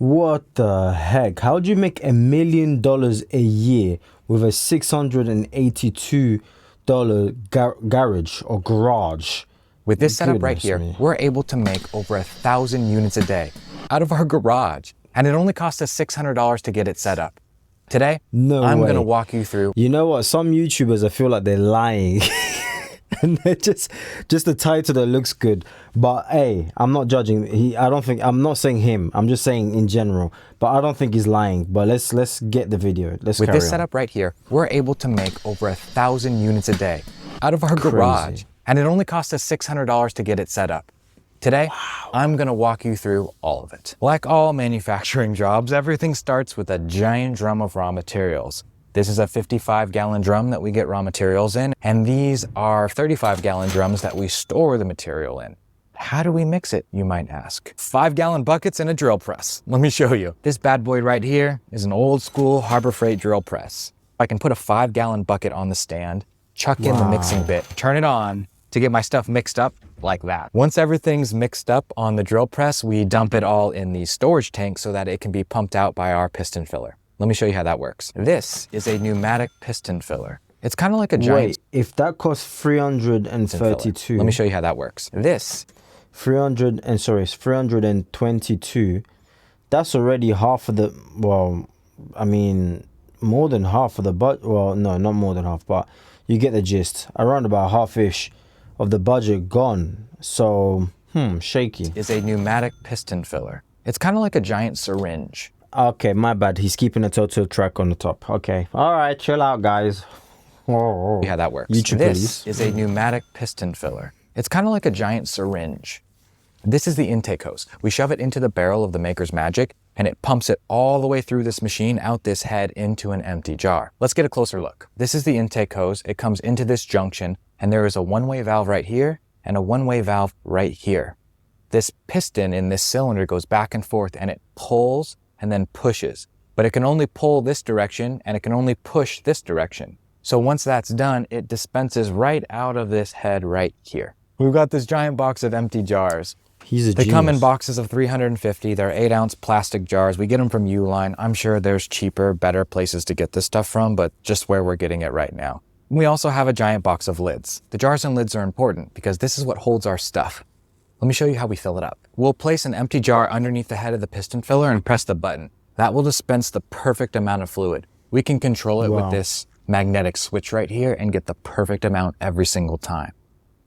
What the heck? How do you make $1 million a year with a $682 garage or garage? With this setup right Goodness here, me. we're able to make over 1,000 units a day out of our garage. And it only cost us $600 to get it set up. Today, No I'm way. gonna walk you through. You know what? Some YouTubers, I feel like they're lying. And they're just the title that looks good. But hey, I'm not judging. I'm not saying him. I'm just saying in general. But I don't think he's lying. But let's get the video. Let's With carry this on. setup right here, we're able to make over 1,000 units a day out of our Crazy. garage. And it only cost us $600 to get it set up. Today, I'm gonna walk you through all of it. Like all manufacturing jobs, everything starts with a giant drum of raw materials. This is a 55-gallon drum that we get raw materials in, and these are 35-gallon drums that we store the material in. How do we mix it, you might ask? 5-gallon buckets and a drill press. Let me show you. This bad boy right here is an old school Harbor Freight drill press. I can put a 5-gallon bucket on the stand, chuck in the mixing bit, turn it on to get my stuff mixed up like that. Once everything's mixed up on the drill press, we dump it all in the storage tank so that it can be pumped out by our piston filler. Let me show you how that works. This is a pneumatic piston filler. It's kind of like a giant... Wait, if that costs 332... Let me show you how that works. This... 322, that's already half of the... Well, I mean, more than half of the... Well, no, not more than half, but you get the gist. Around about half-ish of the budget gone. So, shaky. Is a pneumatic piston filler. It's kind of like a giant syringe. Okay, my bad. He's keeping a total track on the top. Okay. All right, chill out, guys. See how that works. YouTube, this please. is a pneumatic piston filler. It's kind of like a giant syringe. This is the intake hose. We shove it into the barrel of the Maker's Magic, and it pumps it all the way through this machine, out this head, into an empty jar. Let's get a closer look. This is the intake hose. It comes into this junction, and there is a one-way valve right here and a one-way valve right here. This piston in this cylinder goes back and forth, and it pulls and then pushes. But it can only pull this direction, and it can only push this direction. So once that's done, it dispenses right out of this head right here. We've got this giant box of empty jars. They come in boxes of 350. They're 8-ounce plastic jars. We get them from Uline. I'm sure there's cheaper, better places to get this stuff from, but just where we're getting it right now. We also have a giant box of lids. The jars and lids are important because this is what holds our stuff. Let me show you how we fill it up. We'll place an empty jar underneath the head of the piston filler and press the button. That will dispense the perfect amount of fluid. We can control it with this magnetic switch right here and get the perfect amount every single time.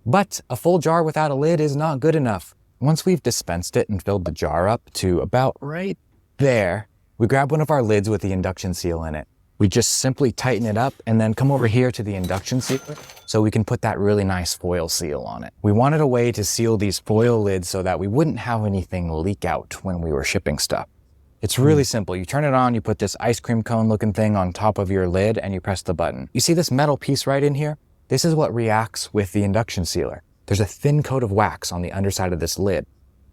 But a full jar without a lid is not good enough. Once we've dispensed it and filled the jar up to about right there, we grab one of our lids with the induction seal in it. We just simply tighten it up and then come over here to the induction sealer so we can put that really nice foil seal on it. We wanted a way to seal these foil lids so that we wouldn't have anything leak out when we were shipping stuff. It's really simple. You turn it on, you put this ice cream cone looking thing on top of your lid, and you press the button. You see this metal piece right in here? This is what reacts with the induction sealer. There's a thin coat of wax on the underside of this lid.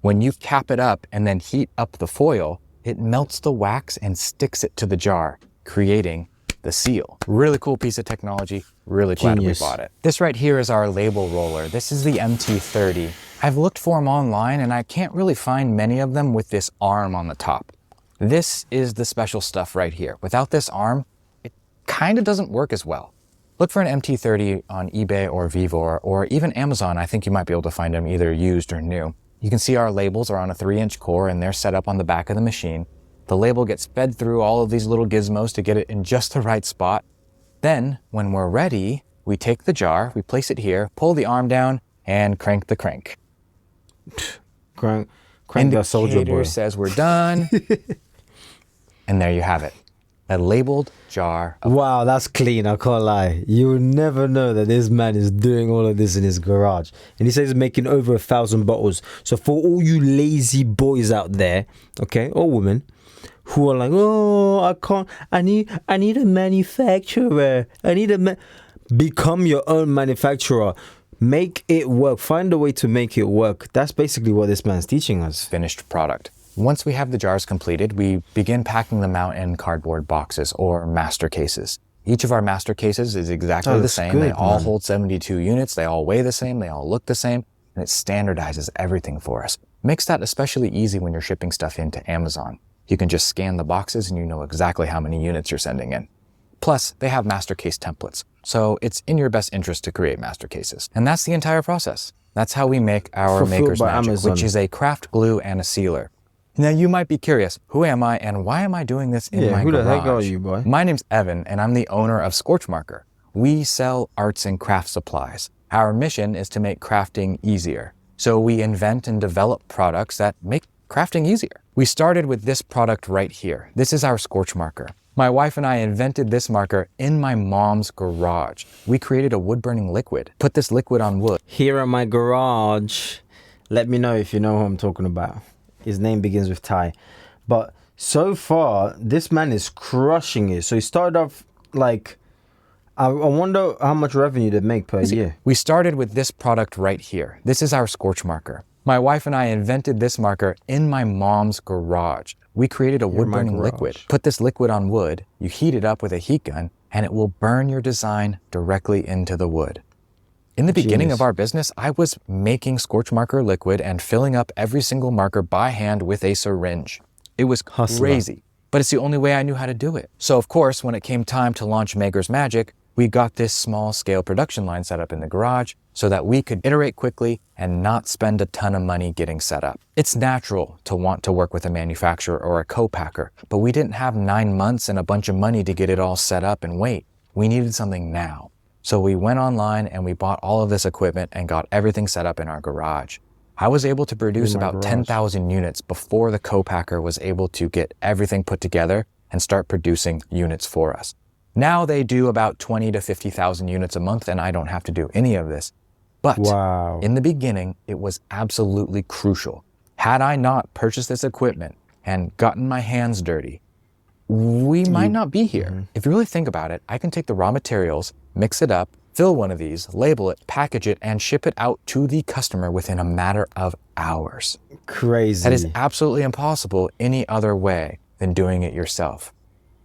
When you cap it up and then heat up the foil, it melts the wax and sticks it to the jar, creating the seal. Really cool piece of technology. Really glad we bought it. This right here is our label roller. This is the MT30. I've looked for them online and I can't really find many of them with this arm on the top. This is the special stuff right here. Without this arm, it kind of doesn't work as well. Look for an MT30 on eBay or Vivor or even Amazon. I think you might be able to find them either used or new. You can see our labels are on a 3-inch core and they're set up on the back of the machine. The label gets fed through all of these little gizmos to get it in just the right spot. Then, when we're ready, we take the jar, we place it here, pull the arm down, and crank the crank. Crank that soldier boy. Indicator says we're done. And there you have it. A labeled jar. Wow, that's clean, I can't lie. You will never know that this man is doing all of this in his garage. And he says he's making over 1,000 bottles. So for all you lazy boys out there, okay, or women, who are like, oh, I can't, I need a manufacturer. Become your own manufacturer. Make it work. Find a way to make it work. That's basically what this man's teaching us. Finished product. Once we have the jars completed, we begin packing them out in cardboard boxes or master cases. Each of our master cases is exactly the same. They all hold 72 units. They all weigh the same. They all look the same. And it standardizes everything for us. Makes that especially easy when you're shipping stuff into Amazon. You can just scan the boxes and you know exactly how many units you're sending in. Plus, they have master case templates, so it's in your best interest to create master cases. And that's the entire process. That's how we make our Fulfilled Maker's by Magic, Amazon. which is a craft glue and a sealer. Now, you might be curious, who am I and why am I doing this in my who garage? the heck are you, boy? My name's Evan, and I'm the owner of Scorch Marker. We sell arts and craft supplies. Our mission is to make crafting easier. So we invent and develop products that make crafting easier. We started with this product right here. This is our Scorch Marker. My wife and I invented this marker in my mom's garage. We created a wood-burning liquid. Put this liquid on wood. Here in my garage. Let me know if you know who I'm talking about. His name begins with Ty. But so far, this man is crushing it. So he started off like, I wonder how much revenue they make per year. We started with this product right here. This is our Scorch Marker. My wife and I invented this marker in my mom's garage. We created a wood-burning liquid. Put this liquid on wood, you heat it up with a heat gun, and it will burn your design directly into the wood. In the beginning of our business, I was making Scorch Marker liquid and filling up every single marker by hand with a syringe. It was crazy, but it's the only way I knew how to do it. So of course, when it came time to launch Maker's Magic, we got this small scale production line set up in the garage so that we could iterate quickly and not spend a ton of money getting set up. It's natural to want to work with a manufacturer or a co-packer, but we didn't have 9 months and a bunch of money to get it all set up and wait. We needed something now. So we went online and we bought all of this equipment and got everything set up in our garage. I was able to produce about 10,000 units before the co-packer was able to get everything put together and start producing units for us. Now they do about 20 to 50,000 units a month and I don't have to do any of this. But in the beginning, it was absolutely crucial. Had I not purchased this equipment and gotten my hands dirty, we might not be here. If you really think about it, I can take the raw materials, mix it up, fill one of these, label it, package it, and ship it out to the customer within a matter of hours. Crazy. That is absolutely impossible any other way than doing it yourself.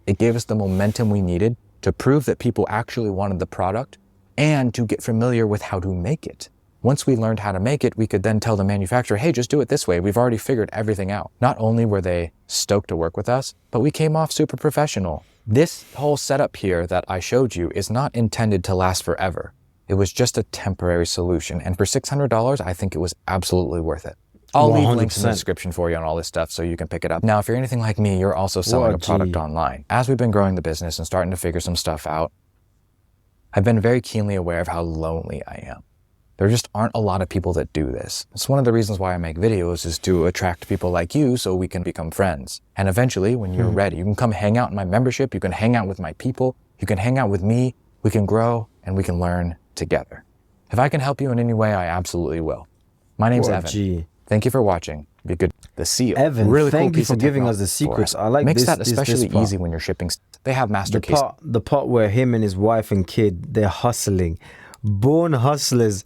It gave us the momentum we needed to prove that people actually wanted the product and to get familiar with how to make it. Once we learned how to make it, we could then tell the manufacturer, hey, just do it this way. We've already figured everything out. Not only were they stoked to work with us, but we came off super professional. This whole setup here that I showed you is not intended to last forever. It was just a temporary solution. And for $600, I think it was absolutely worth it. I'll leave links in the description for you on all this stuff so you can pick it up. Now, if you're anything like me, you're also selling a product online. As we've been growing the business and starting to figure some stuff out, I've been very keenly aware of how lonely I am. There just aren't a lot of people that do this. It's one of the reasons why I make videos is to attract people like you so we can become friends. And eventually, when you're ready, you can come hang out in my membership, you can hang out with my people, you can hang out with me, we can grow, and we can learn together. If I can help you in any way, I absolutely will. My name's Evan. Thank you for watching. Be good. The seal. Evan, really thank cool you for giving us the secrets. I like Makes this. that especially this part. easy when you're shipping. They have master case. The part where him and his wife and kid, they're hustling. Born hustlers.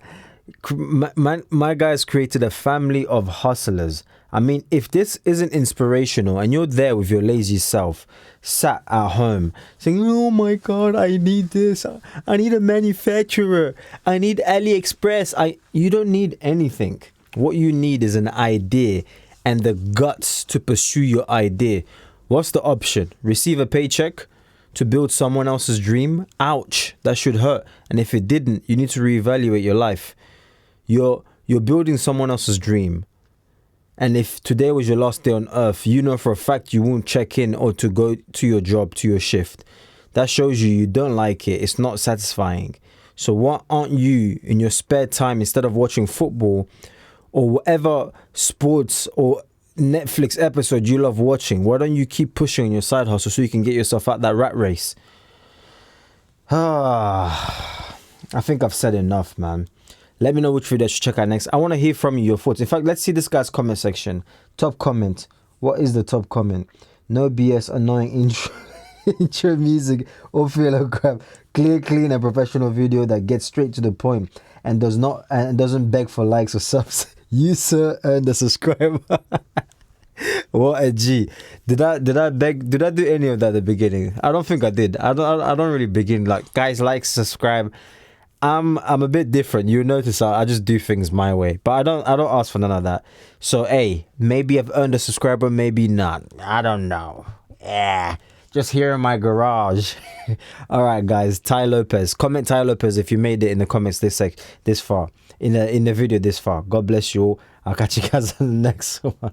My guys created a family of hustlers. I mean, if this isn't inspirational and you're there with your lazy self, sat at home saying, oh my God, I need this. I need a manufacturer. I need AliExpress. You don't need anything. What you need is an idea and the guts to pursue your idea. What's the option? Receive a paycheck to build someone else's dream? Ouch, that should hurt. And if it didn't, you need to reevaluate your life. You're building someone else's dream. And if today was your last day on earth, you know for a fact you won't check in or to go to your job, to your shift. That shows you don't like it. It's not satisfying. So why aren't you in your spare time, instead of watching football or whatever sports or Netflix episode you love watching, why don't you keep pushing on your side hustle so you can get yourself out that rat race? I think I've said enough, man. Let me know which video I should check out next. I want to hear from you, your thoughts. In fact, let's see this guy's comment section. Top comment. What is the top comment? No BS, annoying intro music or filler crap. Clear, clean, and professional video that gets straight to the point and doesn't beg for likes or subs. You, sir, earned a subscriber. What a G. Did I do any of that at the beginning? I don't think I did. I don't really begin like, guys, like, subscribe. I'm a bit different. You notice I just do things my way, but I don't ask for none of that. So hey, maybe I've earned a subscriber, maybe not. I don't know. Yeah, just here in my garage. All right, guys. Ty Lopez, comment Ty Lopez if you made it in the comments this far in the video this far. God bless you all. I'll catch you guys on the next one.